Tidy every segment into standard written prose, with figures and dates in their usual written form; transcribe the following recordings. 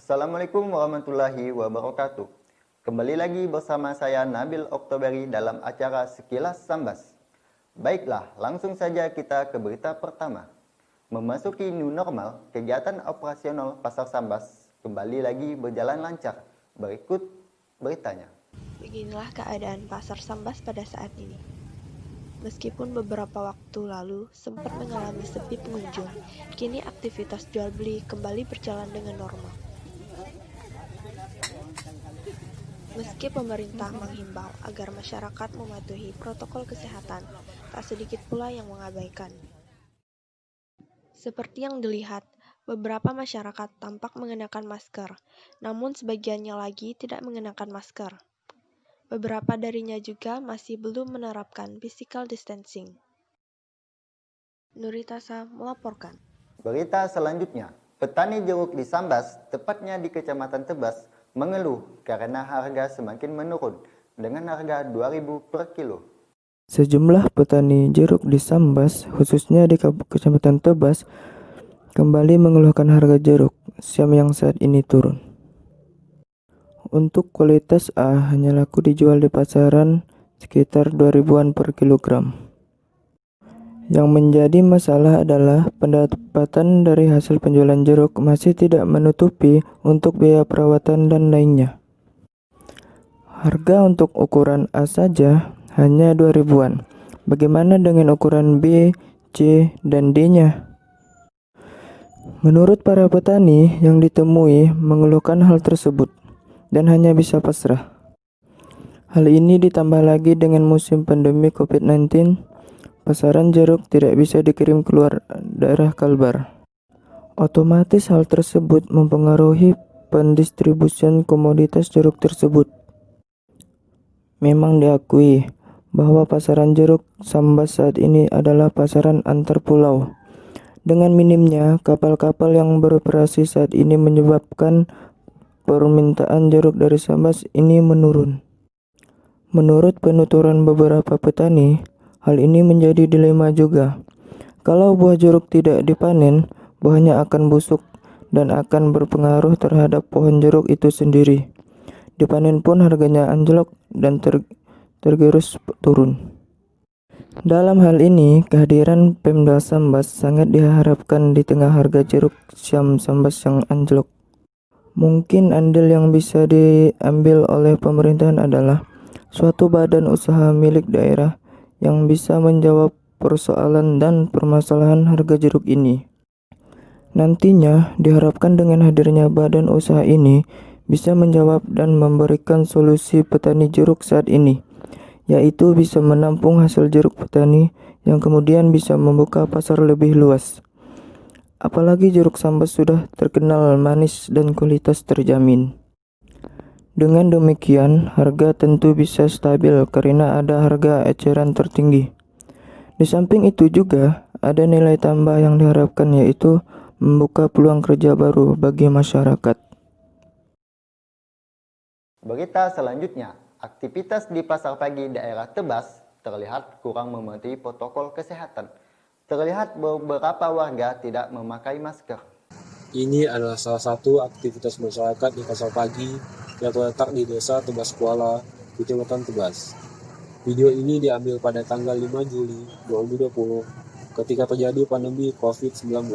Assalamualaikum warahmatullahi wabarakatuh. Kembali lagi bersama saya Nabil Oktoberi dalam acara Sekilas Sambas. Baiklah, langsung saja kita ke berita pertama. Memasuki new normal, kegiatan operasional Pasar Sambas kembali lagi berjalan lancar. Berikut beritanya. Beginilah keadaan Pasar Sambas pada saat ini. Meskipun beberapa waktu lalu sempat mengalami sepi pengunjung, kini aktivitas jual beli kembali berjalan dengan normal. Meski pemerintah menghimbau agar masyarakat mematuhi protokol kesehatan, tak sedikit pula yang mengabaikan. Seperti yang dilihat, beberapa masyarakat tampak mengenakan masker, namun sebagiannya lagi tidak mengenakan masker. Beberapa darinya juga masih belum menerapkan physical distancing. Nuritasa melaporkan. Berita selanjutnya, petani jeruk di Sambas, tepatnya di Kecamatan Tebas, mengeluh karena harga semakin menurun dengan harga 2.000 per kilo. Sejumlah petani jeruk di Sambas, khususnya di Kecamatan Tebas, kembali mengeluhkan harga jeruk siam yang saat ini turun. Untuk kualitas A hanya laku dijual di pasaran sekitar 2.000-an per kilogram. Yang menjadi masalah adalah pendapatan dari hasil penjualan jeruk masih tidak menutupi untuk biaya perawatan dan lainnya. Harga untuk ukuran A saja hanya 2.000-an. Bagaimana dengan ukuran B, C, dan D-nya? Menurut para petani yang ditemui mengeluhkan hal tersebut dan hanya bisa pasrah. Hal ini ditambah lagi dengan musim pandemi COVID-19, pasaran jeruk tidak bisa dikirim keluar daerah Kalbar. Otomatis hal tersebut mempengaruhi pendistribusian komoditas jeruk tersebut. Memang diakui bahwa pasaran jeruk Sambas saat ini adalah pasaran antar pulau. Dengan minimnya kapal-kapal yang beroperasi saat ini menyebabkan permintaan jeruk dari Sambas ini menurun. Menurut penuturan beberapa petani, hal ini menjadi dilema juga. Kalau buah jeruk tidak dipanen, buahnya akan busuk dan akan berpengaruh terhadap pohon jeruk itu sendiri. Dipanen pun harganya anjlok dan tergerus turun. Dalam hal ini, kehadiran Pemda Sambas sangat diharapkan di tengah harga jeruk siam Sambas yang anjlok. Mungkin andil yang bisa diambil oleh pemerintahan adalah suatu badan usaha milik daerah yang bisa menjawab persoalan dan permasalahan harga jeruk ini. Nantinya diharapkan dengan hadirnya badan usaha ini bisa menjawab dan memberikan solusi petani jeruk saat ini, yaitu bisa menampung hasil jeruk petani yang kemudian bisa membuka pasar lebih luas. Apalagi jeruk Sambas sudah terkenal manis dan kualitas terjamin. Dengan demikian, harga tentu bisa stabil karena ada harga eceran tertinggi. Di samping itu juga ada nilai tambah yang diharapkan, yaitu membuka peluang kerja baru bagi masyarakat. Berita selanjutnya, aktivitas di pasar pagi daerah Tebas terlihat kurang mematuhi protokol kesehatan. Terlihat beberapa warga tidak memakai masker. Ini adalah salah satu aktivitas masyarakat di pasar pagi yang terletak di Desa Tebas Kuala, Kecamatan Tebas. Video ini diambil pada tanggal 5 Juli 2020 ketika terjadi pandemi COVID-19.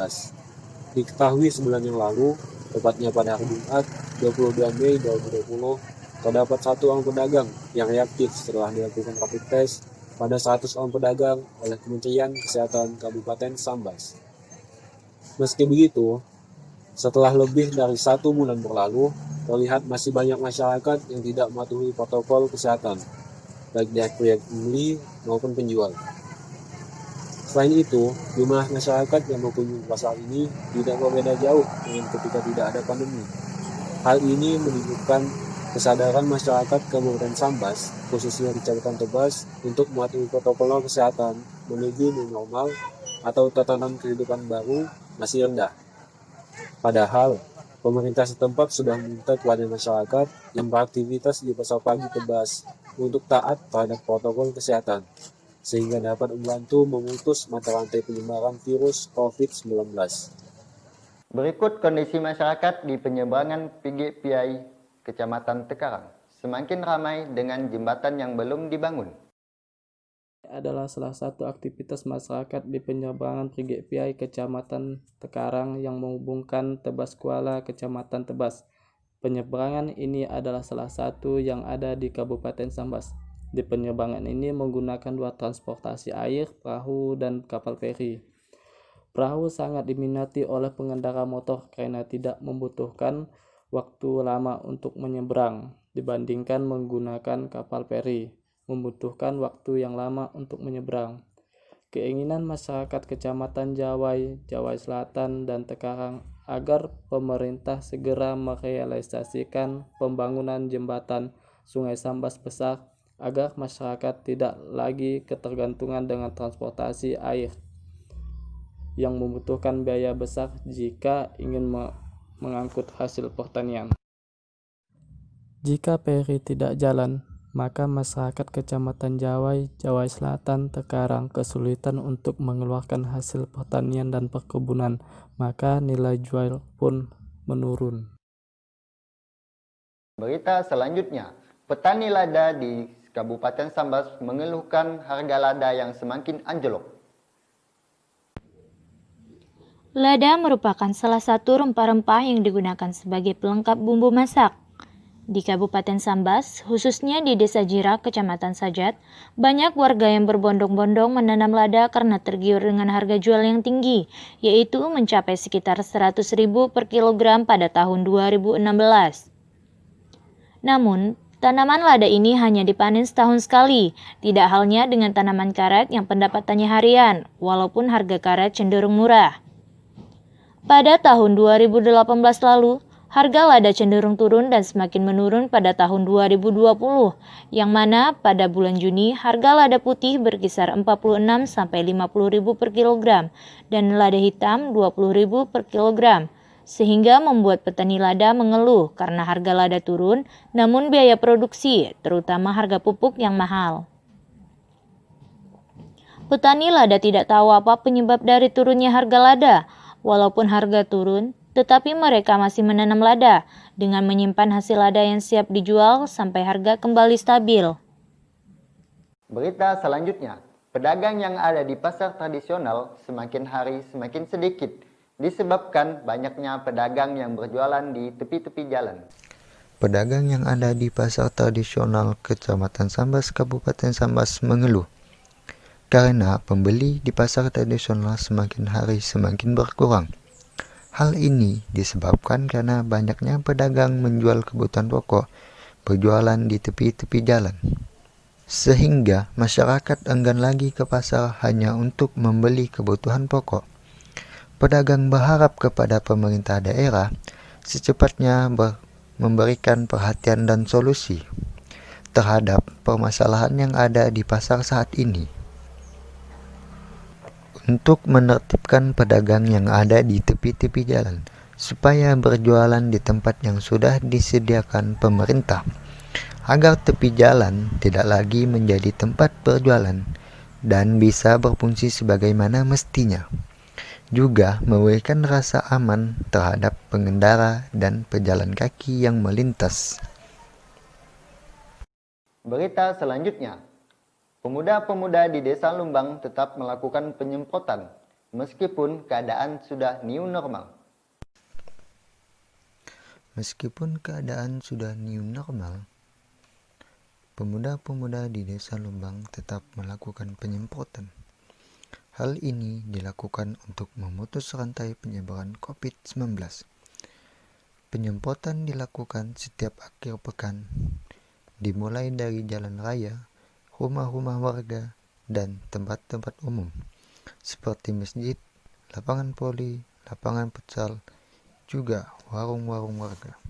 Diketahui sebulan yang lalu, tepatnya pada hari Jumat 22 Mei 2020, terdapat satu orang pedagang yang reaktif setelah dilakukan rapid test pada 100 orang pedagang oleh Kementerian Kesehatan Kabupaten Sambas. Meski begitu, setelah lebih dari 1 bulan berlalu, terlihat masih banyak masyarakat yang tidak mematuhi protokol kesehatan, baik dari pihak pembeli maupun penjual. Selain itu, jumlah masyarakat yang mengunjungi pasar ini tidak berbeda jauh dengan ketika tidak ada pandemi. Hal ini menunjukkan kesadaran masyarakat Kabupaten Sambas, khususnya di Kecamatan Tebas, untuk mematuhi protokol kesehatan menuju new normal atau tatanan kehidupan baru masih rendah. Padahal, pemerintah setempat sudah meminta kepada masyarakat yang beraktivitas di pasar pagi Tebas untuk taat terhadap protokol kesehatan, sehingga dapat membantu memutus mata rantai penyebaran virus COVID-19. Berikut kondisi masyarakat di penyeberangan PGPI Kecamatan Tekarang. Semakin ramai dengan jembatan yang belum dibangun. Adalah salah satu aktivitas masyarakat di penyeberangan PGPI Kecamatan Tekarang yang menghubungkan Tebas Kuala Kecamatan Tebas. Penyeberangan ini adalah salah satu yang ada di Kabupaten Sambas. Di penyeberangan ini menggunakan dua transportasi air, perahu dan kapal feri. Perahu sangat diminati oleh pengendara motor karena tidak membutuhkan waktu lama untuk menyeberang dibandingkan menggunakan kapal feri, membutuhkan waktu yang lama untuk menyeberang. Keinginan masyarakat Kecamatan Jawai, Jawai Selatan, dan Tekarang agar pemerintah segera merealisasikan pembangunan jembatan Sungai Sambas besar agar masyarakat tidak lagi ketergantungan dengan transportasi air yang membutuhkan biaya besar jika ingin mengangkut hasil pertanian. Jika feri tidak jalan, maka masyarakat Kecamatan Jawai, Jawai Selatan, Tekarang kesulitan untuk mengeluarkan hasil pertanian dan perkebunan, maka nilai jual pun menurun. Berita selanjutnya, petani lada di Kabupaten Sambas mengeluhkan harga lada yang semakin anjlok. Lada merupakan salah satu rempah-rempah yang digunakan sebagai pelengkap bumbu masak. Di Kabupaten Sambas, khususnya di Desa Jira, Kecamatan Sajat, banyak warga yang berbondong-bondong menanam lada karena tergiur dengan harga jual yang tinggi, yaitu mencapai sekitar 100.000 per kilogram pada tahun 2016. Namun, tanaman lada ini hanya dipanen setahun sekali, tidak halnya dengan tanaman karet yang pendapatannya harian, walaupun harga karet cenderung murah. Pada tahun 2018 lalu, harga lada cenderung turun dan semakin menurun pada tahun 2020, yang mana pada bulan Juni harga lada putih berkisar 46 sampai 50.000 per kilogram dan lada hitam 20.000 per kilogram, sehingga membuat petani lada mengeluh karena harga lada turun, namun biaya produksi, terutama harga pupuk yang mahal. Petani lada tidak tahu apa penyebab dari turunnya harga lada. Walaupun harga turun, tetapi mereka masih menanam lada dengan menyimpan hasil lada yang siap dijual sampai harga kembali stabil. Berita selanjutnya, pedagang yang ada di pasar tradisional semakin hari semakin sedikit disebabkan banyaknya pedagang yang berjualan di tepi-tepi jalan. Pedagang yang ada di pasar tradisional Kecamatan Sambas, Kabupaten Sambas mengeluh karena pembeli di pasar tradisional semakin hari semakin berkurang. Hal ini disebabkan karena banyaknya pedagang menjual kebutuhan pokok berjualan di tepi-tepi jalan. Sehingga masyarakat enggan lagi ke pasar hanya untuk membeli kebutuhan pokok. Pedagang berharap kepada pemerintah daerah secepatnya memberikan perhatian dan solusi terhadap permasalahan yang ada di pasar saat ini, untuk menertibkan pedagang yang ada di tepi-tepi jalan supaya berjualan di tempat yang sudah disediakan pemerintah, agar tepi jalan tidak lagi menjadi tempat berjualan dan bisa berfungsi sebagaimana mestinya. Juga memberikan rasa aman terhadap pengendara dan pejalan kaki yang melintas. Berita selanjutnya, pemuda-pemuda di Desa Lumbang tetap melakukan penyemprotan meskipun keadaan sudah new normal. Meskipun keadaan sudah new normal, pemuda-pemuda di Desa Lumbang tetap melakukan penyemprotan. Hal ini dilakukan untuk memutus rantai penyebaran COVID-19. Penyemprotan dilakukan setiap akhir pekan, dimulai dari jalan raya, rumah-rumah warga, dan tempat-tempat umum, seperti masjid, lapangan voli, lapangan futsal, juga warung-warung warga.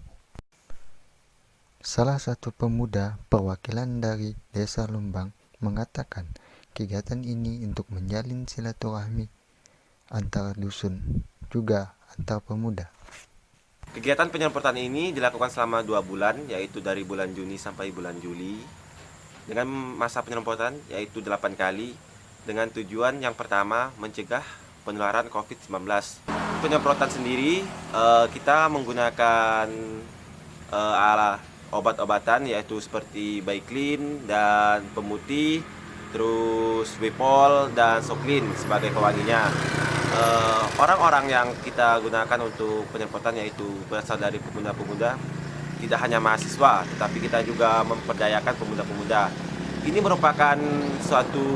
Salah satu pemuda perwakilan dari Desa Lumbang mengatakan kegiatan ini untuk menjalin silaturahmi antar dusun, juga antar pemuda. Kegiatan penyemprotan ini dilakukan selama 2 bulan, yaitu dari bulan Juni sampai bulan Juli, dengan masa penyemprotan yaitu 8 kali, dengan tujuan yang pertama mencegah penularan COVID-19. penyemprotan sendiri, kita menggunakan obat-obatan yaitu seperti Baiklin dan pemutih, terus Wipol dan Soklin sebagai pewanginya. Orang-orang yang kita gunakan untuk penyemprotan yaitu berasal dari pemuda-pemuda, tidak hanya mahasiswa, tetapi kita juga memperdayakan pemuda-pemuda. Ini merupakan suatu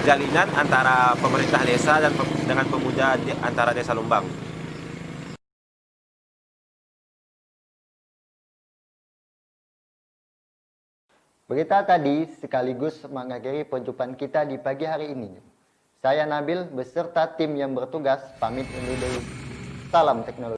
jalinan antara pemerintah desa dan dengan pemuda antara Desa Lumbang. Berita tadi sekaligus mengakhiri perjumpaan kita di pagi hari ini. Saya Nabil beserta tim yang bertugas pamit undur diri. Salam teknologi.